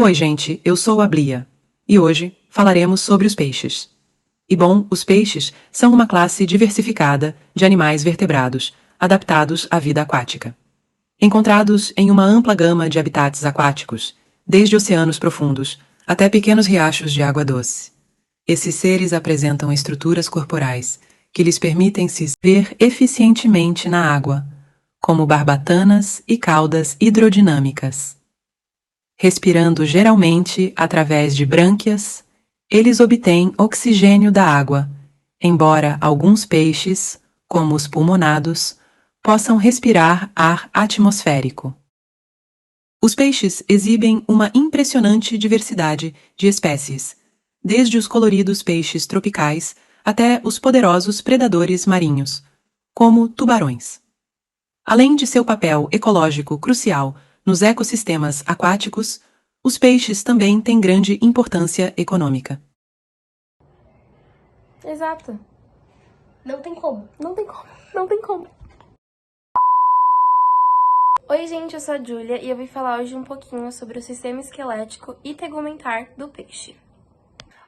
Oi, gente, eu sou a Blia. E hoje falaremos sobre os peixes. E bom, os peixes são uma classe diversificada de animais vertebrados, adaptados à vida aquática. Encontrados em uma ampla gama de habitats aquáticos, desde oceanos profundos até pequenos riachos de água doce. Esses seres apresentam estruturas corporais que lhes permitem se ver eficientemente na água, como barbatanas e caudas hidrodinâmicas. Respirando geralmente através de brânquias, eles obtêm oxigênio da água, embora alguns peixes, como os pulmonados, possam respirar ar atmosférico. Os peixes exibem uma impressionante diversidade de espécies, desde os coloridos peixes tropicais até os poderosos predadores marinhos, como tubarões. Além de seu papel ecológico crucial nos ecossistemas aquáticos, os peixes também têm grande importância econômica. Exato. Não tem como. Não tem como. Não tem como. Oi, gente, eu sou a Júlia e eu vim falar hoje um pouquinho sobre o sistema esquelético e tegumentar do peixe.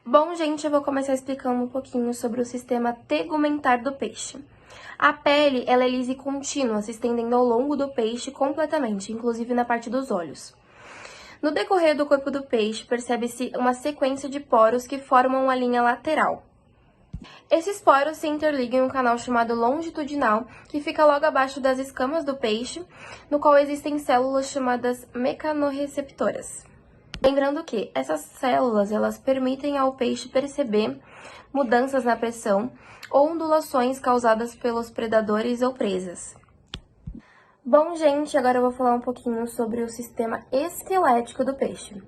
Bom, gente, eu vou começar explicando um pouquinho sobre o sistema tegumentar do peixe. A pele, ela é lisa e contínua, se estendendo ao longo do peixe completamente, inclusive na parte dos olhos. No decorrer do corpo do peixe, percebe-se uma sequência de poros que formam uma linha lateral. Esses poros se interligam em um canal chamado longitudinal, que fica logo abaixo das escamas do peixe, no qual existem células chamadas mecanorreceptoras. Lembrando que essas células, elas permitem ao peixe perceber mudanças na pressão ou ondulações causadas pelos predadores ou presas. Bom, gente, agora eu vou falar um pouquinho sobre o sistema esquelético do peixe.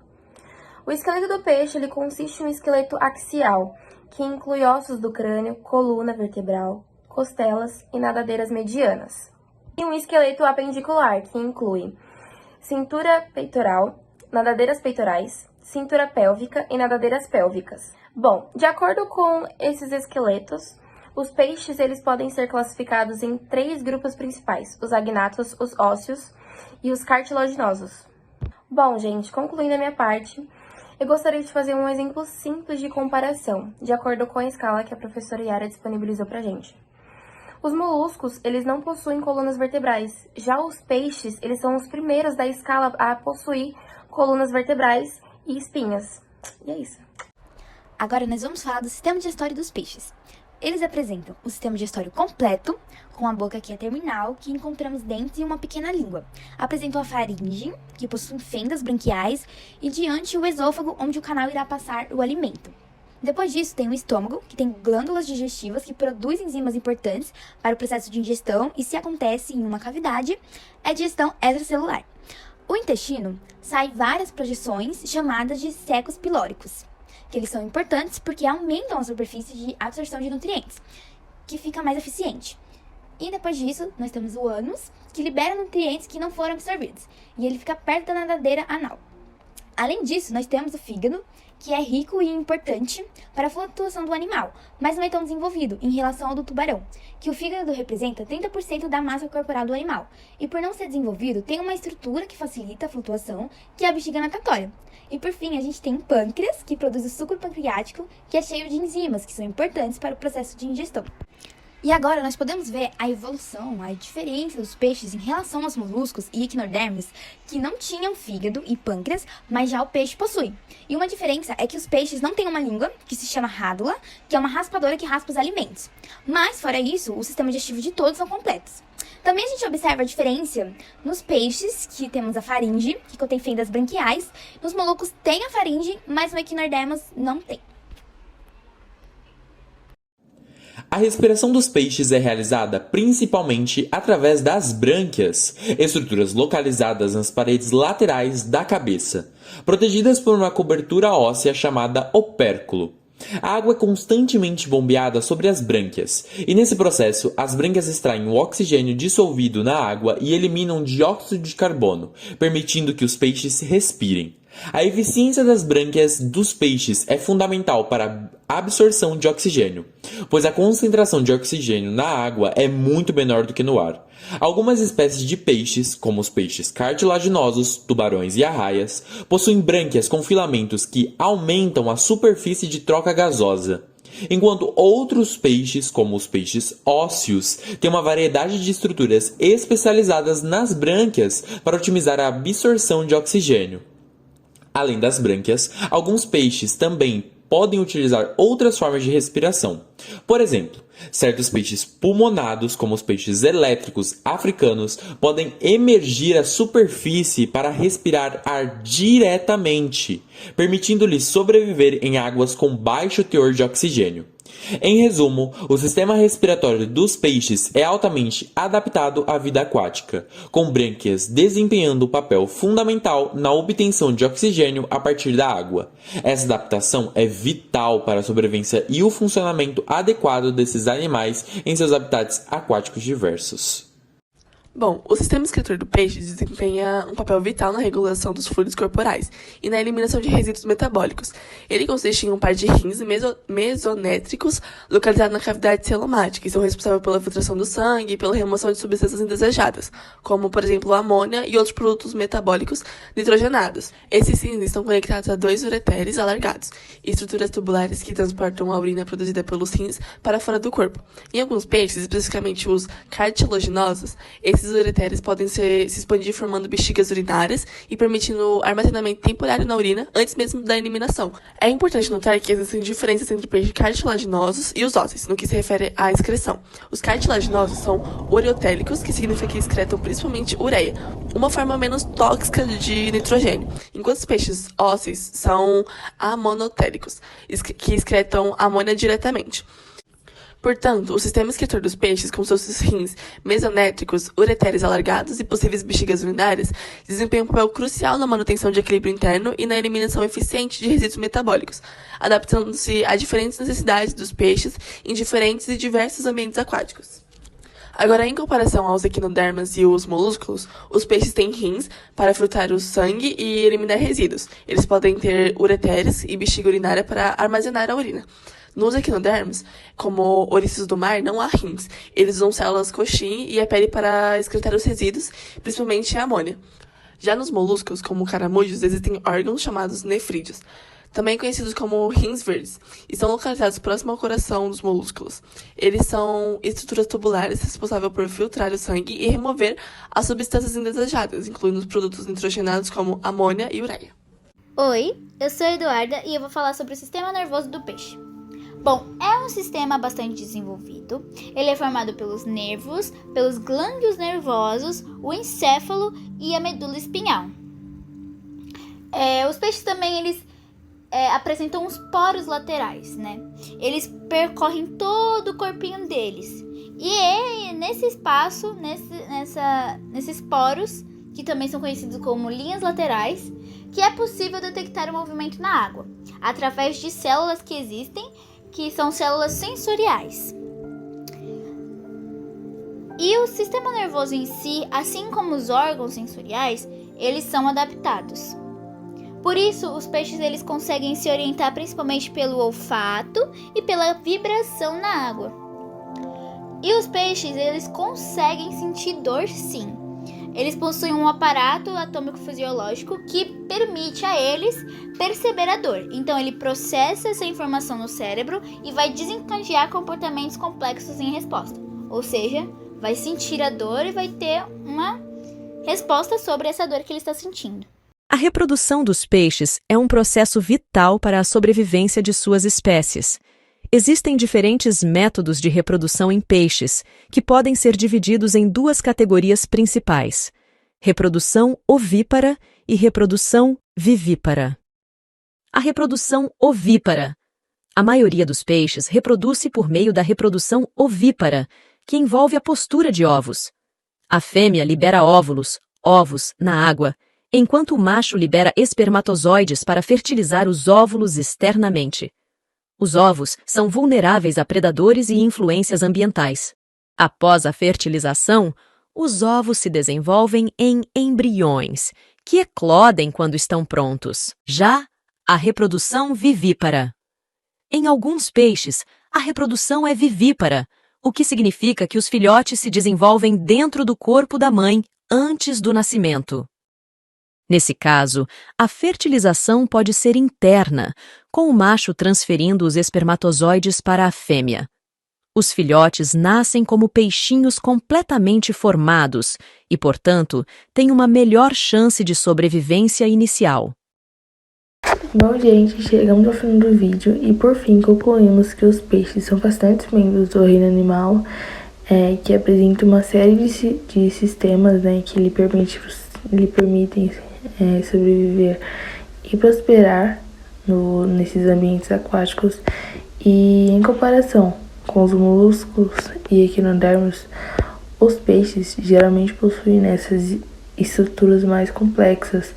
O esqueleto do peixe, ele consiste em um esqueleto axial, que inclui ossos do crânio, coluna vertebral, costelas e nadadeiras medianas. E um esqueleto apendicular, que inclui cintura peitoral, nadadeiras peitorais, cintura pélvica e nadadeiras pélvicas. Bom, de acordo com esses esqueletos, os peixes eles podem ser classificados em 3 grupos principais: os agnatos, os ósseos e os cartilaginosos. Bom, gente, concluindo a minha parte, eu gostaria de fazer um exemplo simples de comparação, de acordo com a escala que a professora Yara disponibilizou pra gente. Os moluscos, eles não possuem colunas vertebrais, já os peixes, eles são os primeiros da escala a possuir colunas vertebrais e espinhas. E é isso. Agora nós vamos falar do sistema digestório dos peixes. Eles apresentam o sistema digestório completo, com a boca que é terminal, que encontramos dentes e uma pequena língua. Apresentam a faringe, que possui fendas branquiais, e diante o esôfago, onde o canal irá passar o alimento. Depois disso, tem o estômago, que tem glândulas digestivas que produzem enzimas importantes para o processo de ingestão, e se acontece em uma cavidade, é digestão extracelular. O intestino sai várias projeções chamadas de secos pilóricos, que eles são importantes porque aumentam a superfície de absorção de nutrientes, que fica mais eficiente. E depois disso, nós temos o ânus, que libera nutrientes que não foram absorvidos, e ele fica perto da nadadeira anal. Além disso, nós temos o fígado, que é rico e importante para a flutuação do animal, mas não é tão desenvolvido em relação ao do tubarão, que o fígado representa 30% da massa corporal do animal, e por não ser desenvolvido, tem uma estrutura que facilita a flutuação, que é a bexiga natatória. E por fim, a gente tem o pâncreas, que produz o suco pancreático, que é cheio de enzimas, que são importantes para o processo de ingestão. E agora nós podemos ver a evolução, a diferença dos peixes em relação aos moluscos e equinodermes, que não tinham fígado e pâncreas, mas já o peixe possui. E uma diferença é que os peixes não têm uma língua, que se chama rádula, que é uma raspadora que raspa os alimentos. Mas, fora isso, o sistema digestivo de todos são completos. Também a gente observa a diferença nos peixes, que temos a faringe, que contém fendas branquiais. Nos moluscos tem a faringe, mas no equinodermos não tem. A respiração dos peixes é realizada principalmente através das brânquias, estruturas localizadas nas paredes laterais da cabeça, protegidas por uma cobertura óssea chamada opérculo. A água é constantemente bombeada sobre as brânquias, e nesse processo as brânquias extraem o oxigênio dissolvido na água e eliminam dióxido de carbono, permitindo que os peixes respirem. A eficiência das brânquias dos peixes é fundamental para a absorção de oxigênio, pois a concentração de oxigênio na água é muito menor do que no ar. Algumas espécies de peixes, como os peixes cartilaginosos, tubarões e arraias, possuem brânquias com filamentos que aumentam a superfície de troca gasosa, enquanto outros peixes, como os peixes ósseos, têm uma variedade de estruturas especializadas nas brânquias para otimizar a absorção de oxigênio. Além das brânquias, alguns peixes também podem utilizar outras formas de respiração. Por exemplo, certos peixes pulmonados, como os peixes elétricos africanos, podem emergir à superfície para respirar ar diretamente, permitindo-lhes sobreviver em águas com baixo teor de oxigênio. Em resumo, o sistema respiratório dos peixes é altamente adaptado à vida aquática, com brânquias desempenhando um papel fundamental na obtenção de oxigênio a partir da água. Essa adaptação é vital para a sobrevivência e o funcionamento adequado desses animais em seus habitats aquáticos diversos. Bom, o sistema excretor do peixe desempenha um papel vital na regulação dos fluidos corporais e na eliminação de resíduos metabólicos. Ele consiste em um par de rins mesonétricos localizados na cavidade celomática e são responsáveis pela filtração do sangue e pela remoção de substâncias indesejadas, como, por exemplo, a amônia e outros produtos metabólicos nitrogenados. Esses rins estão conectados a 2 ureteres alargados, estruturas tubulares que transportam a urina produzida pelos rins para fora do corpo. Em alguns peixes, especificamente os cartilaginosos, esses ureteres podem se expandir formando bexigas urinárias e permitindo armazenamento temporário na urina antes mesmo da eliminação. É importante notar que existem diferenças entre peixes cartilaginosos e os ósseos, no que se refere à excreção. Os cartilaginosos são ureotélicos, que significa que excretam principalmente ureia, uma forma menos tóxica de nitrogênio, enquanto os peixes ósseos são amonotélicos, que excretam amônia diretamente. Portanto, o sistema excretor dos peixes, com seus rins mesonétricos, ureteres alargados e possíveis bexigas urinárias, desempenha um papel crucial na manutenção de equilíbrio interno e na eliminação eficiente de resíduos metabólicos, adaptando-se a diferentes necessidades dos peixes em diferentes e diversos ambientes aquáticos. Agora, em comparação aos equinodermas e os molúsculos, os peixes têm rins para filtrar o sangue e eliminar resíduos. Eles podem ter ureteres e bexiga urinária para armazenar a urina. Nos equinodermos, como ouriços do mar, não há rins. Eles usam células Cochin e a pele para excretar os resíduos, principalmente a amônia. Já nos moluscos, como caramujos, existem órgãos chamados nefrídeos, também conhecidos como rins verdes, e são localizados próximo ao coração dos molúsculos. Eles são estruturas tubulares responsáveis por filtrar o sangue e remover as substâncias indesejadas, incluindo os produtos nitrogenados como amônia e ureia. Oi, eu sou a Eduarda e eu vou falar sobre o sistema nervoso do peixe. Bom, é um sistema bastante desenvolvido. Ele é formado pelos nervos, pelos glândulos nervosos, o encéfalo e a medula espinhal. Os peixes também eles apresentam os poros laterais, né? Eles percorrem todo o corpinho deles. E é nesse espaço, nesses poros, que também são conhecidos como linhas laterais, que é possível detectar o movimento na água, através de células que existem, que são células sensoriais. E o sistema nervoso em si, assim como os órgãos sensoriais, eles são adaptados. Por isso, os peixes eles conseguem se orientar principalmente pelo olfato e pela vibração na água. E os peixes, eles conseguem sentir dor sim. Eles possuem um aparato atômico fisiológico que permite a eles perceber a dor. Então, ele processa essa informação no cérebro e vai desencadear comportamentos complexos em resposta. Ou seja, vai sentir a dor e vai ter uma resposta sobre essa dor que ele está sentindo. A reprodução dos peixes é um processo vital para a sobrevivência de suas espécies. Existem diferentes métodos de reprodução em peixes, que podem ser divididos em 2 categorias principais: reprodução ovípara e reprodução vivípara. A reprodução ovípara. A maioria dos peixes reproduz-se por meio da reprodução ovípara, que envolve a postura de ovos. A fêmea libera ovos, na água, enquanto o macho libera espermatozoides para fertilizar os óvulos externamente. Os ovos são vulneráveis a predadores e influências ambientais. Após a fertilização, os ovos se desenvolvem em embriões, que eclodem quando estão prontos. Já a reprodução vivípara. Em alguns peixes, a reprodução é vivípara, o que significa que os filhotes se desenvolvem dentro do corpo da mãe antes do nascimento. Nesse caso, a fertilização pode ser interna, com o macho transferindo os espermatozoides para a fêmea. Os filhotes nascem como peixinhos completamente formados e, portanto, têm uma melhor chance de sobrevivência inicial. Bom, gente, chegamos ao fim do vídeo e, por fim, concluímos que os peixes são bastantes membros do reino animal, que apresentam uma série de sistemas, que lhe permitem sobreviver e prosperar nesses ambientes aquáticos. E, em comparação com os moluscos e equinodermos, os peixes geralmente possuem essas estruturas mais complexas,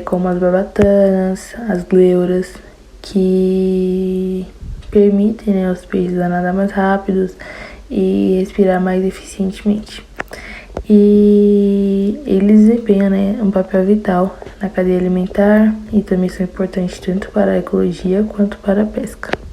como as barbatanas, as gleuras, que permitem aos peixes a nadar mais rápidos e respirar mais eficientemente. E eles desempenham um papel vital na cadeia alimentar e também são importantes tanto para a ecologia quanto para a pesca.